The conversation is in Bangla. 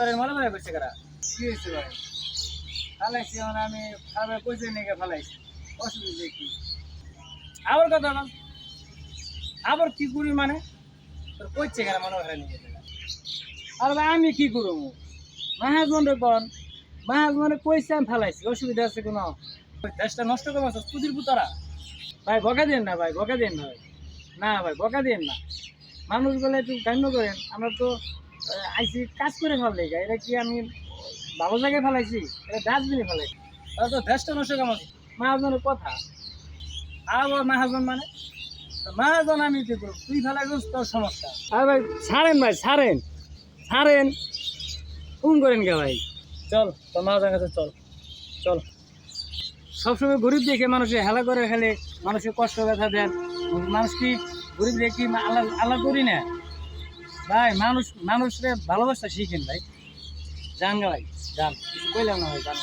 তোর মনে মনে করছে কারা কি হয়েছে ভাই? ফালাইছি মানে আমি খাবার কইছে নিয়ে ফালাইছি, অসুবিধা কি? আবার কথা বল আবার কি করি মানে তোর কইছে কারা মনে হয় নিয়ে আর ভাই আমি কি করবো? মাহাজন রে কন, মাহাজনে কইছে আমি ফালাইছি, অসুবিধা আছে কোনো? দেশটা নষ্ট করবো তুদির পুতারা ভাই বকা দেন না ভাই, বকা দেন না ভাই, না ভাই বকা দেন না। মানুষ বলে একটু গান্য করেন, আমরা তো আইসি কাজ করে ফেললে এটা কি আমি ভালো জায়গায় ফেলাইছি? এটা ডাস্টবিনে ফেলাইছি। তাহলে তো দেশটা নষ্ট কেমন মাহাজনের কথা আবার মাহাজন মানে মাহাজন আমি কি করবো তুই ফেলাইছিস তোর সমস্যা আর ভাই ছাড়েন ভাই, ছাড়েন ছাড়েন, ফোন করেন কে ভাই? চল তোর মাহাজন কাছে চল চল সবসময় গরিব দেখে মানুষের হেলা করে খেলে, মানুষের কষ্ট ব্যথা দেন। মানুষ কি গরিব দেখি আল্লাহ আল্লাহ করি না ভাই? মানুষরে ভালোবাসা শিখেন ভাই। যান গা ভাই, যান, কিছু কইলাম না ভাই, যান।